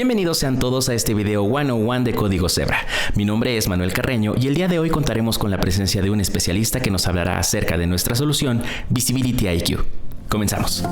Bienvenidos sean todos a este video 101 de Código Zebra. Mi nombre es Manuel Carreño y el día de hoy contaremos con la presencia de un especialista que nos hablará acerca de nuestra solución Visibility IQ. Comenzamos.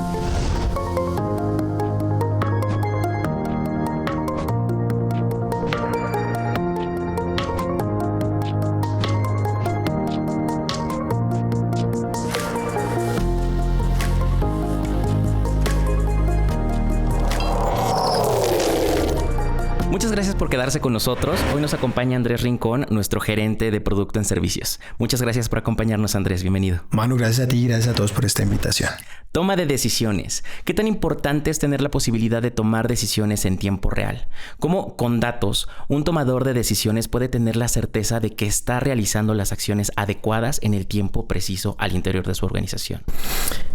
Muchas gracias por quedarse con nosotros. Hoy nos acompaña Andrés Rincón, nuestro gerente de Producto en Servicios. Muchas gracias por acompañarnos, Andrés. Bienvenido. Manu, gracias a ti y gracias a todos por esta invitación. Toma de decisiones. ¿Qué tan importante es tener la posibilidad de tomar decisiones en tiempo real? ¿Cómo con datos un tomador de decisiones puede tener la certeza de que está realizando las acciones adecuadas en el tiempo preciso al interior de su organización?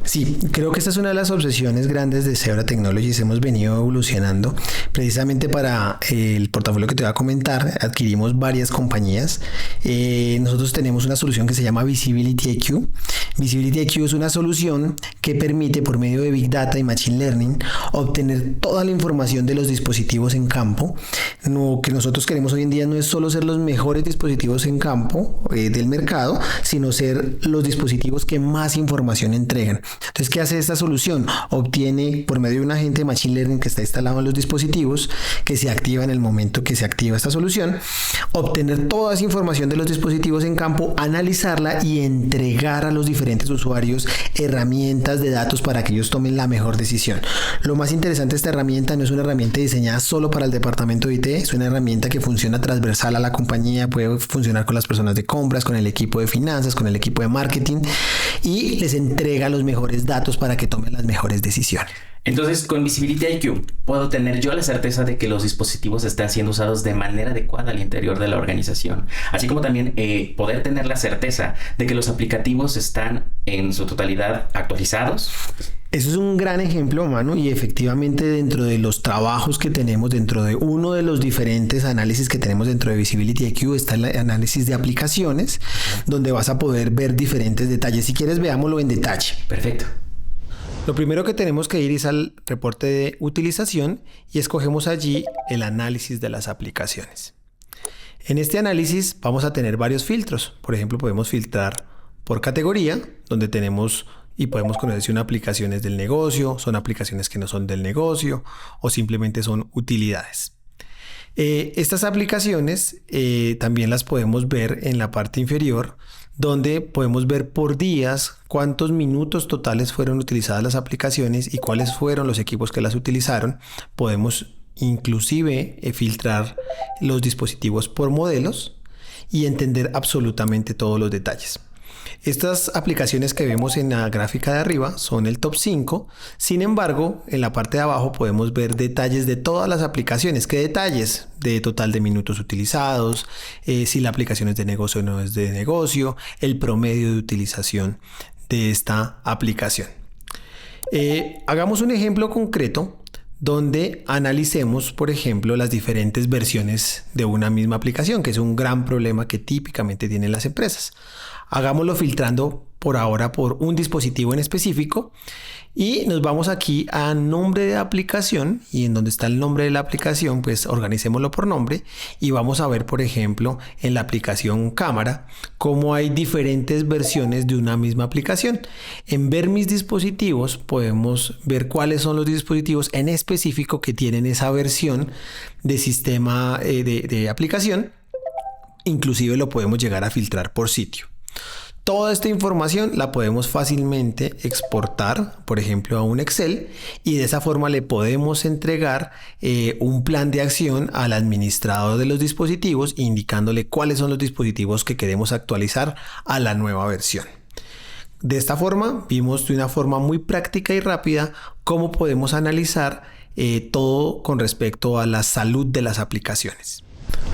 Sí, creo que esta es una de las obsesiones grandes de Zebra Technologies. Hemos venido evolucionando precisamente para el portafolio que te voy a comentar. Adquirimos varias compañías. Nosotros tenemos una solución que se llama Visibility IQ. Visibility IQ es una solución que permite, por medio de Big Data y Machine Learning, obtener toda la información de los dispositivos en campo. Lo que nosotros queremos hoy en día no es solo ser los mejores dispositivos en campo del mercado, sino ser los dispositivos que más información entregan. Entonces, ¿qué hace esta solución? Obtiene, por medio de un agente de Machine Learning que está instalado en los dispositivos, que se activa en el momento que se activa esta solución, obtener toda esa información de los dispositivos en campo, analizarla y entregar a los diferentes usuarios herramientas de datos para que ellos tomen la mejor decisión. Lo más interesante de esta herramienta no es una herramienta diseñada solo para el departamento de IT, es una herramienta que funciona transversal a la compañía, puede funcionar con las personas de compras, con el equipo de finanzas, con el equipo de marketing y les entrega los mejores datos para que tomen las mejores decisiones. Entonces, con Visibility IQ, puedo tener yo la certeza de que los dispositivos están siendo usados de manera adecuada al interior de la organización. Así como también poder tener la certeza de que los aplicativos están en su totalidad actualizados. Eso es un gran ejemplo, Manu, y efectivamente dentro de los trabajos que tenemos, dentro de uno de los diferentes análisis que tenemos dentro de Visibility IQ está el análisis de aplicaciones, donde vas a poder ver diferentes detalles. Si quieres, veámoslo en detalle. Perfecto. Lo primero que tenemos que ir es al reporte de utilización y escogemos allí el análisis de las aplicaciones. En este análisis vamos a tener varios filtros. Por ejemplo, podemos filtrar por categoría, donde tenemos y podemos conocer si una aplicación es del negocio, son aplicaciones que no son del negocio o simplemente son utilidades. Estas aplicaciones también las podemos ver en la parte inferior, donde podemos ver por días cuántos minutos totales fueron utilizadas las aplicaciones y cuáles fueron los equipos que las utilizaron. Podemos inclusive filtrar los dispositivos por modelos y entender absolutamente todos los detalles. Estas aplicaciones que vemos en la gráfica de arriba son el top 5. Sin embargo, en la parte de abajo podemos ver detalles de todas las aplicaciones. ¿Qué detalles? De total de minutos utilizados, si la aplicación es de negocio o no es de negocio, el promedio de utilización de esta aplicación. Hagamos un ejemplo concreto donde analicemos, por ejemplo, las diferentes versiones de una misma aplicación, que es un gran problema que típicamente tienen las empresas. Hagámoslo filtrando por ahora por un dispositivo en específico y nos vamos aquí a nombre de aplicación y en donde está el nombre de la aplicación, pues organicémoslo por nombre y vamos a ver, por ejemplo, en la aplicación cámara, cómo hay diferentes versiones de una misma aplicación. En ver mis dispositivos podemos ver cuáles son los dispositivos en específico que tienen esa versión de sistema de aplicación. Inclusive lo podemos llegar a filtrar por sitio. Toda esta información la podemos fácilmente exportar, por ejemplo, a un Excel y de esa forma le podemos entregar un plan de acción al administrador de los dispositivos indicándole cuáles son los dispositivos que queremos actualizar a la nueva versión. De esta forma, vimos de una forma muy práctica y rápida cómo podemos analizar todo con respecto a la salud de las aplicaciones.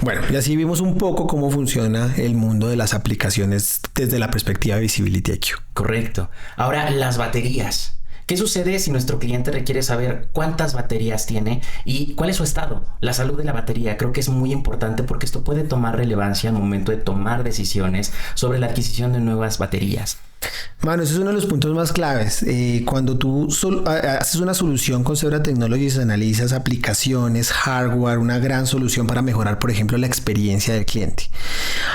Bueno, y así vimos un poco cómo funciona el mundo de las aplicaciones desde la perspectiva de Visibility IQ. Correcto. Ahora, las baterías. ¿Qué sucede si nuestro cliente requiere saber cuántas baterías tiene y cuál es su estado? La salud de la batería creo que es muy importante porque esto puede tomar relevancia al momento de tomar decisiones sobre la adquisición de nuevas baterías. Mano, ese es uno de los puntos más claves. Cuando tú haces una solución con Zebra Technologies, analizas aplicaciones, hardware, una gran solución para mejorar, por ejemplo, la experiencia del cliente.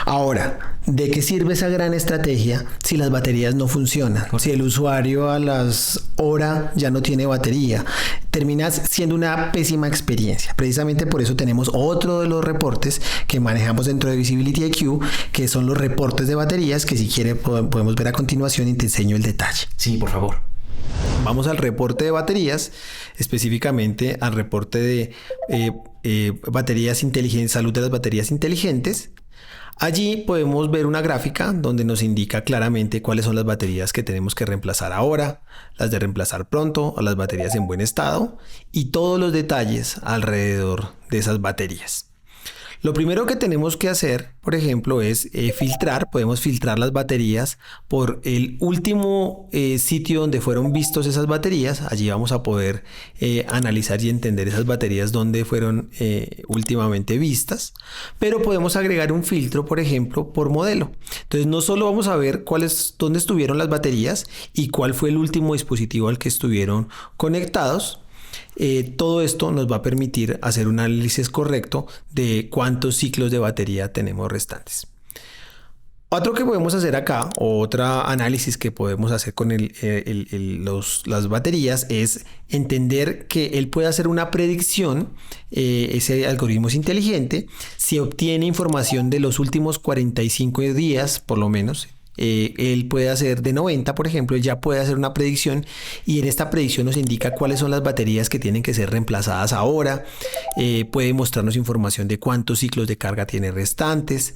Ahora, ¿de qué sirve esa gran estrategia si las baterías no funcionan? Si el usuario a las horas ya no tiene batería, termina siendo una pésima experiencia. Precisamente por eso tenemos otro de los reportes que manejamos dentro de Visibility IQ, que son los reportes de baterías, que si quiere podemos ver a continuación y te enseño el detalle. Sí, por favor. Vamos al reporte de baterías, específicamente al reporte de baterías inteligentes, salud de las baterías inteligentes. Allí podemos ver una gráfica donde nos indica claramente cuáles son las baterías que tenemos que reemplazar ahora, las de reemplazar pronto, o las baterías en buen estado y todos los detalles alrededor de esas baterías. Lo primero que tenemos que hacer, por ejemplo, es filtrar. Podemos filtrar las baterías por el último sitio donde fueron vistos esas baterías. Allí vamos a poder analizar y entender esas baterías donde fueron últimamente vistas. Pero podemos agregar un filtro, por ejemplo, por modelo. Entonces, no solo vamos a ver dónde estuvieron las baterías y cuál fue el último dispositivo al que estuvieron conectados. Todo esto nos va a permitir hacer un análisis correcto de cuántos ciclos de batería tenemos restantes. Otro que podemos hacer acá, otro análisis que podemos hacer con las baterías, es entender que él puede hacer una predicción. Ese algoritmo es inteligente. Si obtiene información de los últimos 45 días, por lo menos, él puede hacer de 90, por ejemplo, ya puede hacer una predicción y en esta predicción nos indica cuáles son las baterías que tienen que ser reemplazadas ahora. Puede mostrarnos información de cuántos ciclos de carga tiene restantes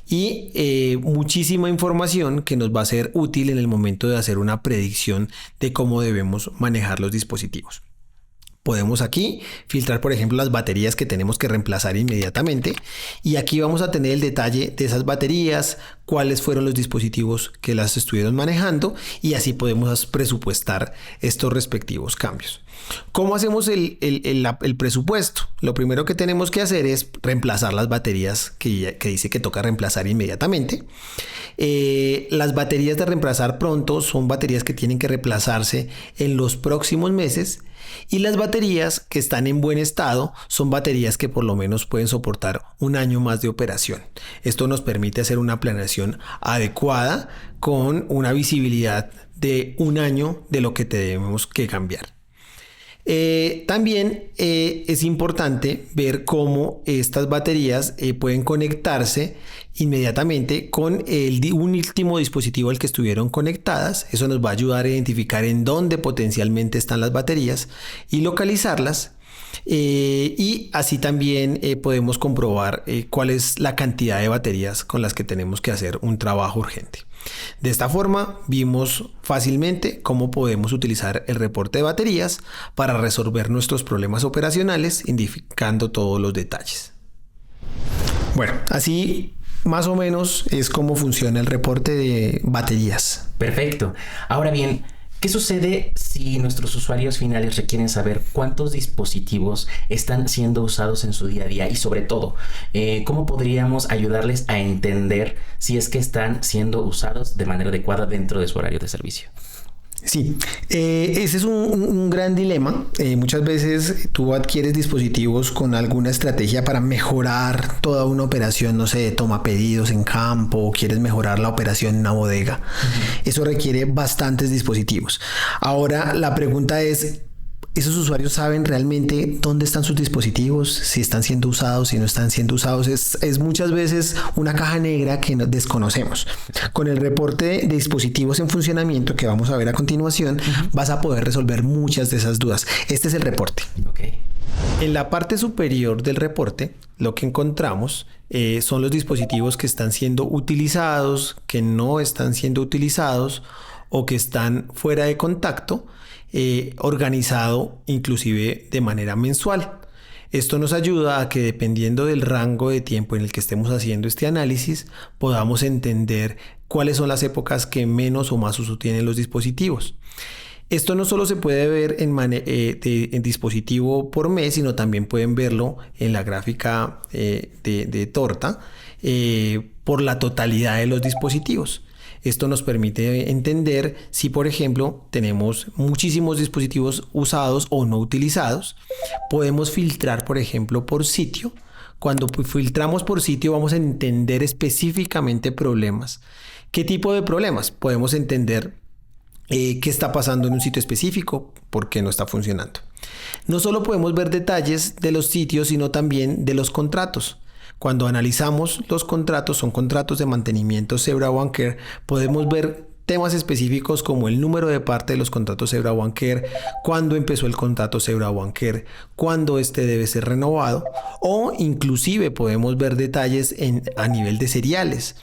y muchísima información que nos va a ser útil en el momento de hacer una predicción de cómo debemos manejar los dispositivos. Podemos aquí filtrar, por ejemplo, las baterías que tenemos que reemplazar inmediatamente y aquí vamos a tener el detalle de esas baterías, cuáles fueron los dispositivos que las estuvieron manejando y así podemos presupuestar estos respectivos cambios. ¿Cómo hacemos el presupuesto? Lo primero que tenemos que hacer es reemplazar las baterías que dice que toca reemplazar inmediatamente. Las baterías de reemplazar pronto son baterías que tienen que reemplazarse en los próximos meses. Y las baterías que están en buen estado son baterías que por lo menos pueden soportar un año más de operación. Esto nos permite hacer una planeación adecuada con una visibilidad de un año de lo que tenemos que cambiar. También es importante ver cómo estas baterías pueden conectarse inmediatamente con un último dispositivo al que estuvieron conectadas. Eso nos va a ayudar a identificar en dónde potencialmente están las baterías y localizarlas. Y así también podemos comprobar cuál es la cantidad de baterías con las que tenemos que hacer un trabajo urgente. De esta forma vimos fácilmente cómo podemos utilizar el reporte de baterías para resolver nuestros problemas operacionales, indicando todos los detalles. Bueno, así más o menos es como funciona el reporte de baterías. Perfecto. Ahora bien, ¿qué sucede si nuestros usuarios finales requieren saber cuántos dispositivos están siendo usados en su día a día? Y sobre todo, ¿cómo podríamos ayudarles a entender si es que están siendo usados de manera adecuada dentro de su horario de servicio? Sí, ese es un gran dilema. Muchas veces tú adquieres dispositivos con alguna estrategia para mejorar toda una operación, no sé, toma pedidos en campo, o quieres mejorar la operación en una bodega. Eso requiere bastantes dispositivos. Ahora, la pregunta es, ¿esos usuarios saben realmente dónde están sus dispositivos? Si están siendo usados, si no están siendo usados. Es muchas veces una caja negra que desconocemos. Con el reporte de dispositivos en funcionamiento que vamos a ver a continuación, vas a poder resolver muchas de esas dudas. Este es el reporte. Okay. En la parte superior del reporte, lo que encontramos son los dispositivos que están siendo utilizados, que no están siendo utilizados o que están fuera de contacto, organizado inclusive de manera mensual. Esto nos ayuda a que, dependiendo del rango de tiempo en el que estemos haciendo este análisis, podamos entender cuáles son las épocas que menos o más uso tienen los dispositivos. Esto no solo se puede ver en dispositivo por mes, sino también pueden verlo en la gráfica de torta por la totalidad de los dispositivos. Esto nos permite entender si, por ejemplo, tenemos muchísimos dispositivos usados o no utilizados. Podemos filtrar, por ejemplo, por sitio. Cuando filtramos por sitio vamos a entender específicamente problemas. ¿Qué tipo de problemas? Podemos entender qué está pasando en un sitio específico, por qué no está funcionando. No solo podemos ver detalles de los sitios, sino también de los contratos. Cuando analizamos los contratos, son contratos de mantenimiento Zebra One Care, podemos ver temas específicos como el número de parte de los contratos Zebra One Care, cuándo empezó el contrato Zebra One Care, cuándo este debe ser renovado, o inclusive podemos ver detalles a nivel de seriales.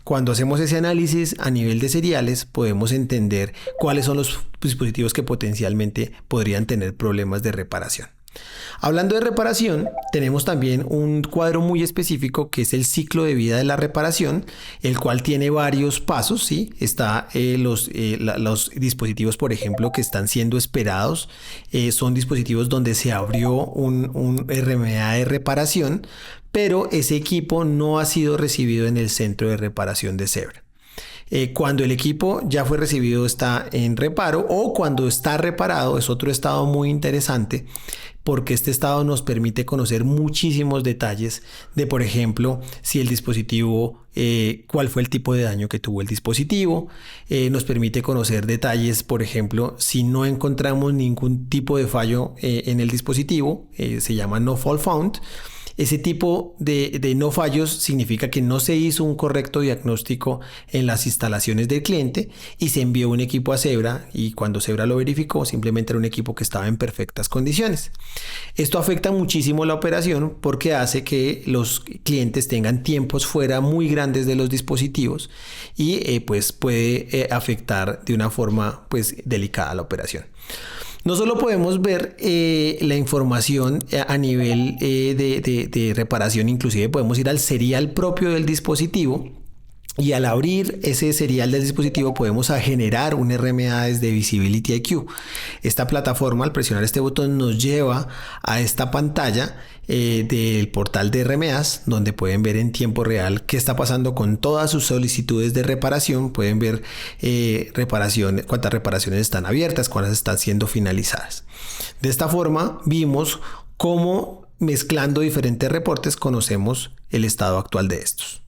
Cuando hacemos ese análisis a nivel de seriales, podemos entender cuáles son los dispositivos que potencialmente podrían tener problemas de reparación. Hablando de reparación, tenemos también un cuadro muy específico que es el ciclo de vida de la reparación, el cual tiene varios pasos, ¿sí? Está los dispositivos, por ejemplo, que están siendo esperados, son dispositivos donde se abrió un RMA de reparación, pero ese equipo no ha sido recibido en el centro de reparación de Zebra. Cuando el equipo ya fue recibido, está en reparo, o cuando está reparado, es otro estado muy interesante, porque este estado nos permite conocer muchísimos detalles de, por ejemplo, si el dispositivo, cuál fue el tipo de daño que tuvo el dispositivo. Nos permite conocer detalles, por ejemplo, si no encontramos ningún tipo de fallo en el dispositivo, se llama No Fault Found. Ese tipo de no fallos significa que no se hizo un correcto diagnóstico en las instalaciones del cliente y se envió un equipo a Zebra, y cuando Zebra lo verificó, simplemente era un equipo que estaba en perfectas condiciones. Esto afecta muchísimo la operación porque hace que los clientes tengan tiempos fuera muy grandes de los dispositivos y pues puede afectar de una forma pues delicada la operación. No solo podemos ver la información a nivel de reparación, inclusive podemos ir al serial propio del dispositivo, y al abrir ese serial del dispositivo podemos generar un RMA desde Visibility IQ. Esta plataforma, al presionar este botón, nos lleva a esta pantalla del portal de RMAs, donde pueden ver en tiempo real qué está pasando con todas sus solicitudes de reparación. Pueden ver cuántas reparaciones están abiertas, cuántas están siendo finalizadas. De esta forma vimos cómo, mezclando diferentes reportes, conocemos el estado actual de estos.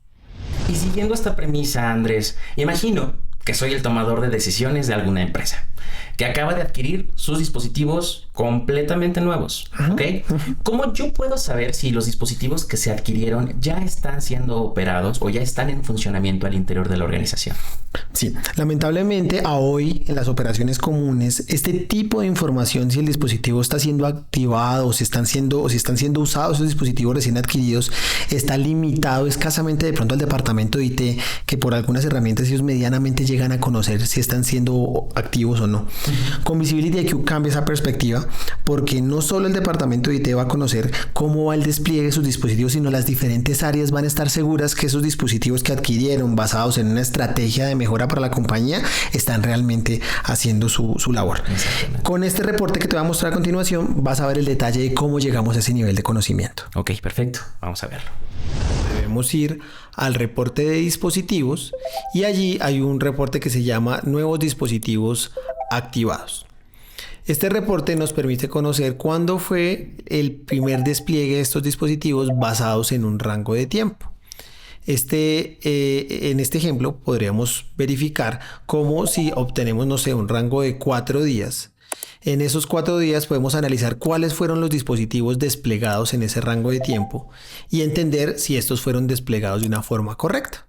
Y siguiendo esta premisa, Andrés, imagino que soy el tomador de decisiones de alguna empresa que acaba de adquirir sus dispositivos completamente nuevos, ¿ok? ¿Cómo yo puedo saber si los dispositivos que se adquirieron ya están siendo operados o ya están en funcionamiento al interior de la organización? Sí, lamentablemente a hoy en las operaciones comunes, este tipo de información, si el dispositivo está siendo activado o si están siendo usados esos dispositivos recién adquiridos, está limitado escasamente de pronto al departamento de IT, que por algunas herramientas ellos medianamente llegan a conocer si están siendo activos o no. Con Visibility IQ cambia esa perspectiva, porque no solo el departamento de IT va a conocer cómo va el despliegue de sus dispositivos, sino las diferentes áreas van a estar seguras que esos dispositivos que adquirieron basados en una estrategia de mejora para la compañía están realmente haciendo su labor. Con este reporte que te voy a mostrar a continuación vas a ver el detalle de cómo llegamos a ese nivel de conocimiento. Ok, perfecto. Vamos a verlo. Debemos ir al reporte de dispositivos y allí hay un reporte que se llama Nuevos dispositivos activados. Este reporte nos permite conocer cuándo fue el primer despliegue de estos dispositivos basados en un rango de tiempo. En este ejemplo podríamos verificar cómo, si obtenemos, no sé, un rango de 4 días. En esos 4 días podemos analizar cuáles fueron los dispositivos desplegados en ese rango de tiempo y entender si estos fueron desplegados de una forma correcta.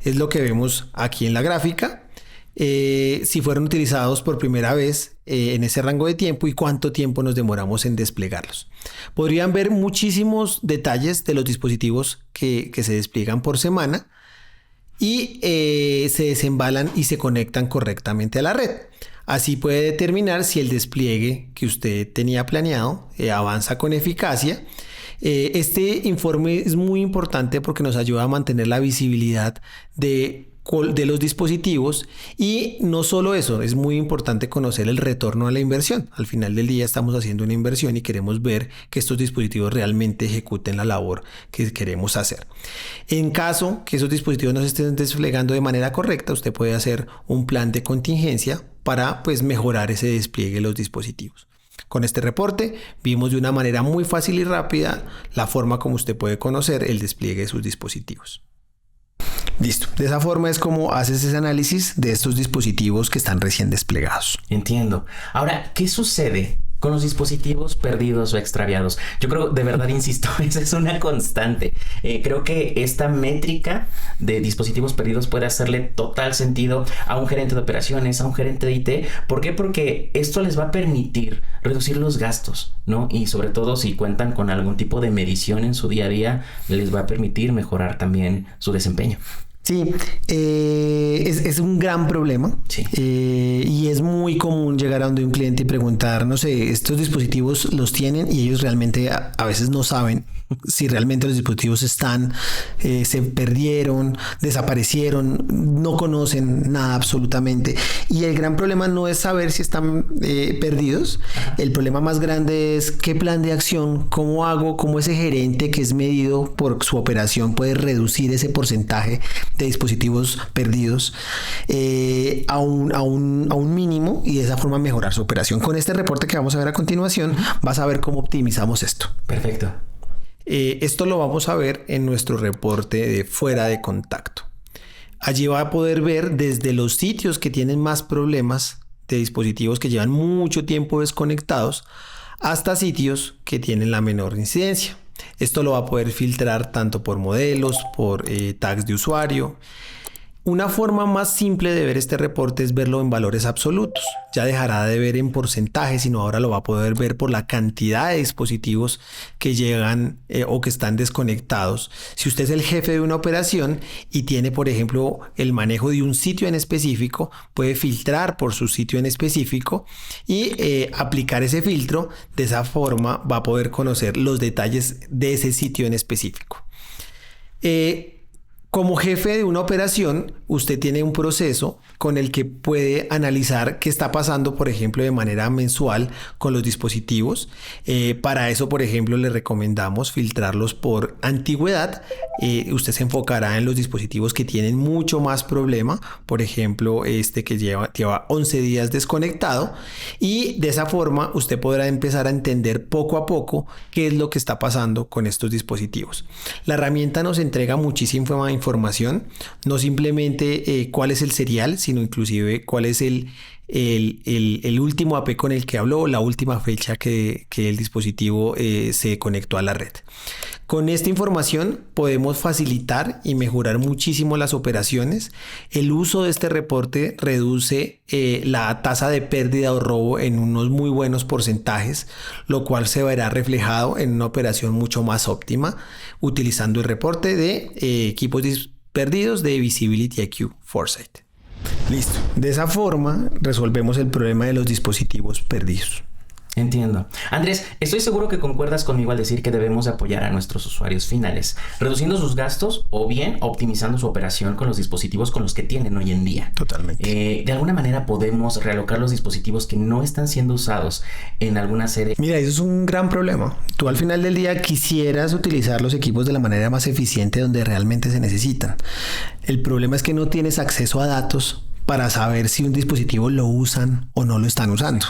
Es lo que vemos aquí en la gráfica. Si fueron utilizados por primera vez en ese rango de tiempo y cuánto tiempo nos demoramos en desplegarlos. Podrían ver muchísimos detalles de los dispositivos que se despliegan por semana y se desembalan y se conectan correctamente a la red. Así puede determinar si el despliegue que usted tenía planeado avanza con eficacia. Este informe es muy importante porque nos ayuda a mantener la visibilidad de de los dispositivos. Y no solo eso, es muy importante conocer el retorno a la inversión. Al final del día estamos haciendo una inversión y queremos ver que estos dispositivos realmente ejecuten la labor que queremos hacer. En caso que esos dispositivos no se estén desplegando de manera correcta, usted puede hacer un plan de contingencia para mejorar ese despliegue de los dispositivos. Con este reporte vimos de una manera muy fácil y rápida la forma como usted puede conocer el despliegue de sus dispositivos. Listo. De esa forma es como haces ese análisis de estos dispositivos que están recién desplegados. Entiendo. Ahora, ¿qué sucede con los dispositivos perdidos o extraviados? Yo creo, de verdad, insisto, esa es una constante. Creo que esta métrica de dispositivos perdidos puede hacerle total sentido a un gerente de operaciones, a un gerente de IT. ¿Por qué? Porque esto les va a permitir reducir los gastos, ¿no? Y sobre todo si cuentan con algún tipo de medición en su día a día, les va a permitir mejorar también su desempeño. Sí, es un gran problema. Sí. Y es muy común llegar a donde un cliente y preguntar, no sé, estos dispositivos los tienen y ellos realmente a veces no saben si realmente los dispositivos están, se perdieron, desaparecieron, no conocen nada absolutamente. Y el gran problema no es saber si están perdidos. El problema más grande es qué plan de acción, cómo hago, cómo ese gerente que es medido por su operación puede reducir ese porcentaje de dispositivos perdidos a un mínimo y de esa forma mejorar su operación. Con este reporte que vamos a ver a continuación, vas a ver cómo optimizamos esto. Perfecto. Esto lo vamos a ver en nuestro reporte de fuera de contacto. Allí va a poder ver desde los sitios que tienen más problemas de dispositivos que llevan mucho tiempo desconectados hasta sitios que tienen la menor incidencia. Esto lo va a poder filtrar tanto por modelos, por tags de usuario. Una forma más simple de ver este reporte es verlo en valores absolutos. Ya dejará de ver en porcentaje, sino ahora lo va a poder ver por la cantidad de dispositivos que llegan o que están desconectados. Si usted es el jefe de una operación y tiene, por ejemplo, el manejo de un sitio en específico, puede filtrar por su sitio en específico y aplicar ese filtro. De esa forma va a poder conocer los detalles de ese sitio en específico. Como jefe de una operación, usted tiene un proceso con el que puede analizar qué está pasando, por ejemplo, de manera mensual con los dispositivos. Para eso, por ejemplo, le recomendamos filtrarlos por antigüedad. Usted se enfocará en los dispositivos que tienen mucho más problema, por ejemplo, este que lleva 11 días desconectado, y de esa forma usted podrá empezar a entender poco a poco qué es lo que está pasando con estos dispositivos. La herramienta nos entrega muchísima información, no simplemente cuál es el serial, sino inclusive cuál es el último AP con el que habló, la última fecha que el dispositivo se conectó a la red. Con esta información podemos facilitar y mejorar muchísimo las operaciones. El uso de este reporte reduce la tasa de pérdida o robo en unos muy buenos porcentajes, lo cual se verá reflejado en una operación mucho más óptima utilizando el reporte de equipos perdidos de Visibility IQ Foresight. Listo. De esa forma resolvemos el problema de los dispositivos perdidos. Entiendo. Andrés, estoy seguro que concuerdas conmigo al decir que debemos apoyar a nuestros usuarios finales, reduciendo sus gastos o bien optimizando su operación con los dispositivos con los que tienen hoy en día. Totalmente. De alguna manera podemos realocar los dispositivos que no están siendo usados en alguna serie. Mira, eso es un gran problema. Tú al final del día quisieras utilizar los equipos de la manera más eficiente donde realmente se necesitan. El problema es que no tienes acceso a datos para saber si un dispositivo lo usan o no lo están usando.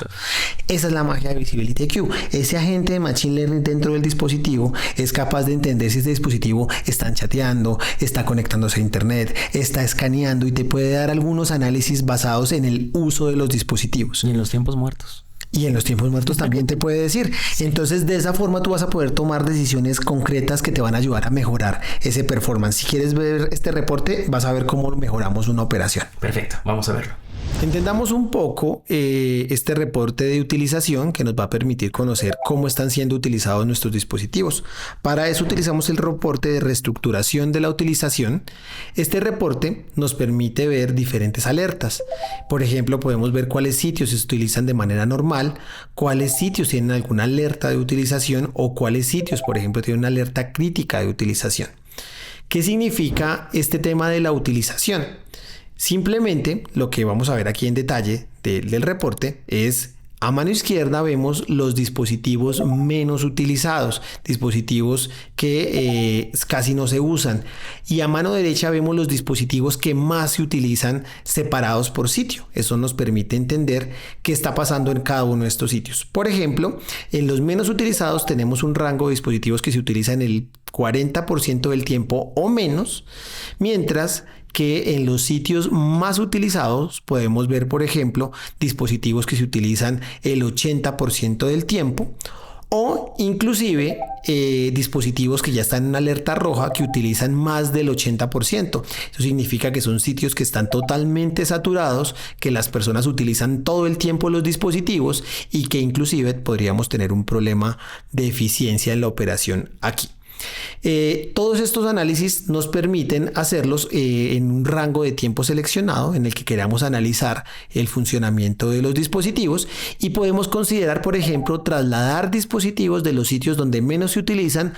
Esa es la magia de Visibility IQ. Ese agente de Machine Learning dentro del dispositivo es capaz de entender si ese dispositivo está chateando, está conectándose a internet, está escaneando y te puede dar algunos análisis basados en el uso de los dispositivos. Y en los tiempos muertos. Y en los tiempos muertos también te puede decir. Entonces, de esa forma tú vas a poder tomar decisiones concretas que te van a ayudar a mejorar ese performance. Si quieres ver este reporte, vas a ver cómo mejoramos una operación. Perfecto, vamos a verlo. Entendamos un poco este reporte de utilización que nos va a permitir conocer cómo están siendo utilizados nuestros dispositivos. Para eso utilizamos el reporte de reestructuración de la utilización. Este reporte nos permite ver diferentes alertas. Por ejemplo, podemos ver cuáles sitios se utilizan de manera normal, cuáles sitios tienen alguna alerta de utilización o cuáles sitios, por ejemplo, tienen una alerta crítica de utilización. ¿Qué significa este tema de la utilización? Simplemente lo que vamos a ver aquí en detalle del reporte es: a mano izquierda vemos los dispositivos menos utilizados, dispositivos que casi no se usan, y a mano derecha vemos los dispositivos que más se utilizan separados por sitio. Eso nos permite entender qué está pasando en cada uno de estos sitios. Por ejemplo, en los menos utilizados tenemos un rango de dispositivos que se utilizan el 40% del tiempo o menos, mientras que en los sitios más utilizados podemos ver, por ejemplo, dispositivos que se utilizan el 80% del tiempo, o inclusive dispositivos que ya están en alerta roja que utilizan más del 80%. Eso significa que son sitios que están totalmente saturados, que las personas utilizan todo el tiempo los dispositivos y que inclusive podríamos tener un problema de eficiencia en la operación aquí. Todos estos análisis nos permiten hacerlos en un rango de tiempo seleccionado en el que queramos analizar el funcionamiento de los dispositivos, y podemos considerar, por ejemplo, trasladar dispositivos de los sitios donde menos se utilizan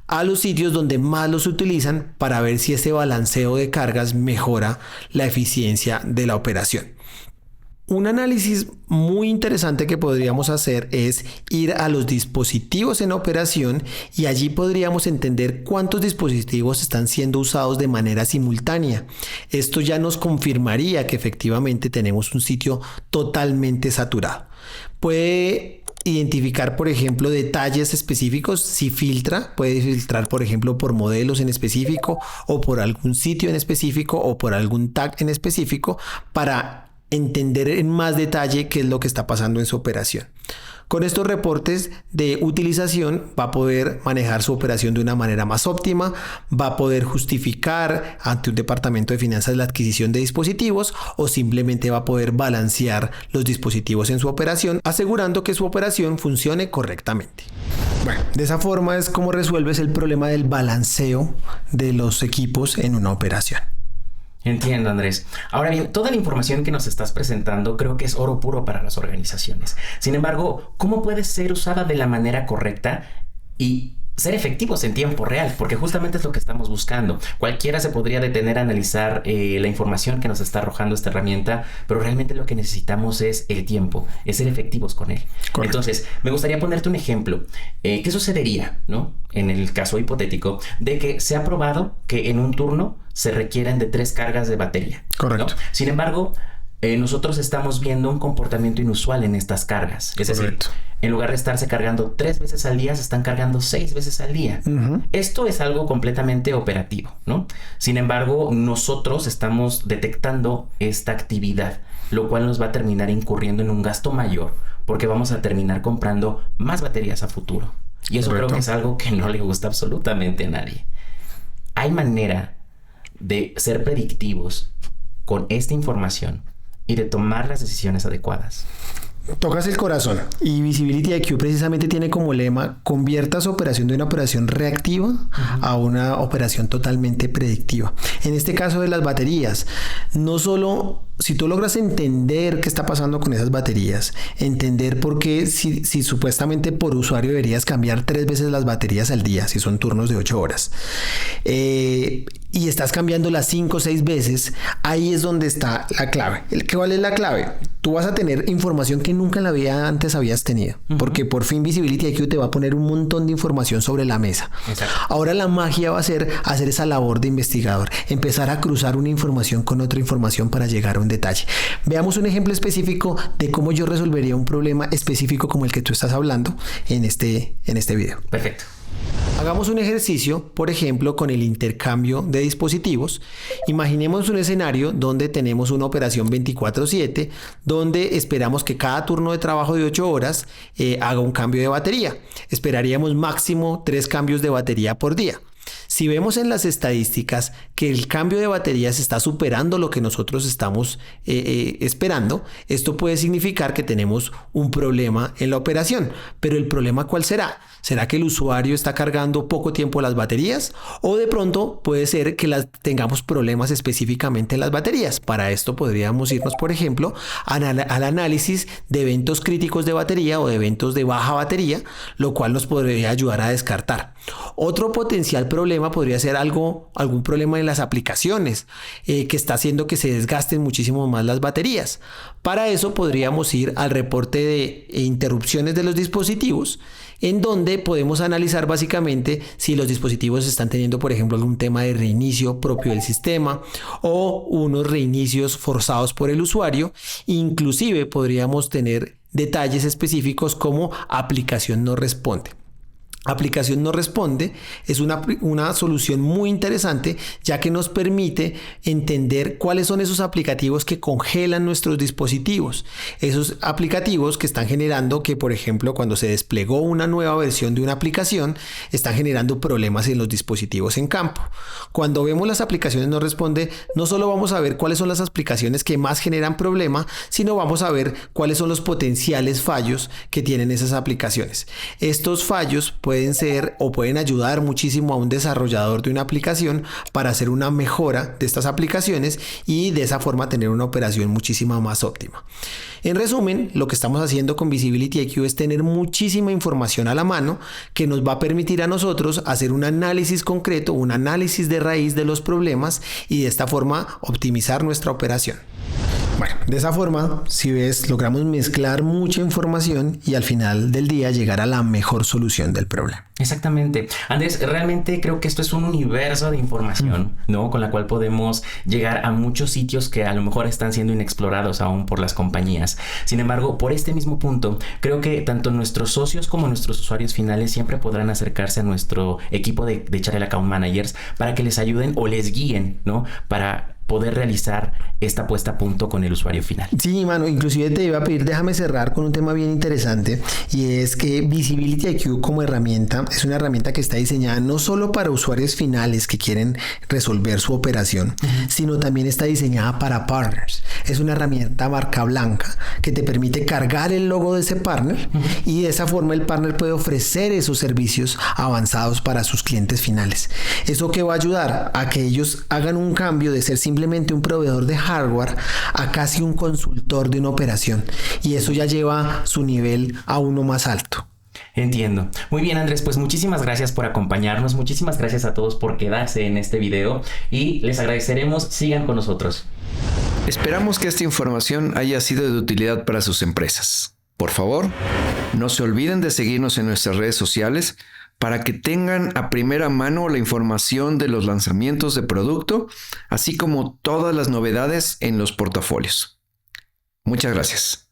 a los sitios donde más los utilizan para ver si ese balanceo de cargas mejora la eficiencia de la operación. Un análisis muy interesante que podríamos hacer es ir a los dispositivos en operación, y allí podríamos entender cuántos dispositivos están siendo usados de manera simultánea. Esto ya nos confirmaría que efectivamente tenemos un sitio totalmente saturado. Puede identificar, por ejemplo, detalles específicos. Si filtra, puede filtrar, por ejemplo, por modelos en específico, o por algún sitio en específico, o por algún tag en específico, para entender en más detalle qué es lo que está pasando en su operación. Con estos reportes de utilización va a poder manejar su operación de una manera más óptima, va a poder justificar ante un departamento de finanzas la adquisición de dispositivos, o simplemente va a poder balancear los dispositivos en su operación, asegurando que su operación funcione correctamente. Bueno, de esa forma es como resuelves el problema del balanceo de los equipos en una operación. Entiendo, Andrés. Ahora bien, toda la información que nos estás presentando creo que es oro puro para las organizaciones. Sin embargo, ¿cómo puede ser usada de la manera correcta y ser efectivos en tiempo real? Porque justamente es lo que estamos buscando. Cualquiera se podría detener a analizar la información que nos está arrojando esta herramienta, pero realmente lo que necesitamos es el tiempo, es ser efectivos con él. Correcto. Entonces, me gustaría ponerte un ejemplo. ¿Qué sucedería, ¿no?, en el caso hipotético de que se ha probado que en un turno se requieren de 3 cargas de batería? Correcto. ¿No? Sin embargo, nosotros estamos viendo un comportamiento inusual en estas cargas. Es decir, en lugar de estarse cargando 3 veces al día, se están cargando 6 veces al día. Esto es algo completamente operativo, ¿no? Sin embargo, nosotros estamos detectando esta actividad, lo cual nos va a terminar incurriendo en un gasto mayor, porque vamos a terminar comprando más baterías a futuro. Y eso creo que es algo que no le gusta absolutamente a nadie. ¿Hay manera de ser predictivos con esta información y de tomar las decisiones adecuadas? Tocas el corazón, y Visibility IQ precisamente tiene como lema: convierta su operación de una operación reactiva a una operación totalmente predictiva. En este caso de las baterías, no solo si tú logras entender qué está pasando con esas baterías, entender por qué si supuestamente por usuario deberías cambiar 3 veces las baterías al día, si son turnos de 8 horas, y estás cambiándolas 5 o 6 veces, ahí es donde está la clave. ¿Cuál es la clave? Tú vas a tener información que nunca en la vida antes habías tenido, porque por fin Visibility IQ te va a poner un montón de información sobre la mesa. Exacto. Ahora la magia va a ser hacer esa labor de investigador, empezar a cruzar una información con otra información para llegar a un detalle. Veamos un ejemplo específico de cómo yo resolvería un problema específico como el que tú estás hablando en este video. Perfecto. Hagamos un ejercicio, por ejemplo, con el intercambio de dispositivos. Imaginemos un escenario donde tenemos una operación 24/7, donde esperamos que cada turno de trabajo de 8 horas haga un cambio de batería. Esperaríamos máximo 3 cambios de batería por día. Si vemos en las estadísticas que el cambio de baterías está superando lo que nosotros estamos esperando, esto puede significar que tenemos un problema en la operación. Pero el problema, ¿cuál será? ¿Será que el usuario está cargando poco tiempo las baterías? ¿O de pronto puede ser que tengamos problemas específicamente en las baterías? Para esto podríamos irnos, por ejemplo, al análisis de eventos críticos de batería o de eventos de baja batería, lo cual nos podría ayudar a descartar. Otro potencial problema podría ser algún problema en las aplicaciones que está haciendo que se desgasten muchísimo más las baterías. Para eso podríamos ir al reporte de interrupciones de los dispositivos, en donde podemos analizar básicamente si los dispositivos están teniendo, por ejemplo, algún tema de reinicio propio del sistema o unos reinicios forzados por el usuario. Inclusive podríamos tener detalles específicos como aplicación no responde. Aplicación no responde es una solución muy interesante, ya que nos permite entender cuáles son esos aplicativos que congelan nuestros dispositivos. Esos aplicativos que están generando que, por ejemplo, cuando se desplegó una nueva versión de una aplicación, están generando problemas en los dispositivos en campo. Cuando vemos las aplicaciones no responde, no solo vamos a ver cuáles son las aplicaciones que más generan problema, sino vamos a ver cuáles son los potenciales fallos que tienen esas aplicaciones. Estos fallos pueden ser o pueden ayudar muchísimo a un desarrollador de una aplicación para hacer una mejora de estas aplicaciones y de esa forma tener una operación muchísimo más óptima. En resumen, lo que estamos haciendo con Visibility IQ es tener muchísima información a la mano que nos va a permitir a nosotros hacer un análisis concreto, un análisis de raíz de los problemas y de esta forma optimizar nuestra operación. Bueno, de esa forma, si ves, logramos mezclar mucha información y al final del día llegar a la mejor solución del problema. Exactamente. Andrés, realmente creo que esto es un universo de información, ¿no? Con la cual podemos llegar a muchos sitios que a lo mejor están siendo inexplorados aún por las compañías. Sin embargo, por este mismo punto, creo que tanto nuestros socios como nuestros usuarios finales siempre podrán acercarse a nuestro equipo de Charel Account Managers para que les ayuden o les guíen, ¿no? Para poder realizar esta puesta a punto con el usuario final. Sí, mano, inclusive te iba a pedir, déjame cerrar con un tema bien interesante, y es que Visibility IQ como herramienta es una herramienta que está diseñada no solo para usuarios finales que quieren resolver su operación, sino también está diseñada para partners. Es una herramienta marca blanca que te permite cargar el logo de ese partner y de esa forma el partner puede ofrecer esos servicios avanzados para sus clientes finales. ¿Eso qué va a ayudar? A que ellos hagan un cambio de ser simplemente un proveedor de hardware a casi un consultor de una operación, y eso ya lleva su nivel a uno más alto. Entiendo. Muy bien, Andrés, pues muchísimas gracias por acompañarnos, muchísimas gracias a todos por quedarse en este video y les agradeceremos, sigan con nosotros. Esperamos que esta información haya sido de utilidad para sus empresas. Por favor, no se olviden de seguirnos en nuestras redes sociales para que tengan a primera mano la información de los lanzamientos de producto, así como todas las novedades en los portafolios. Muchas gracias.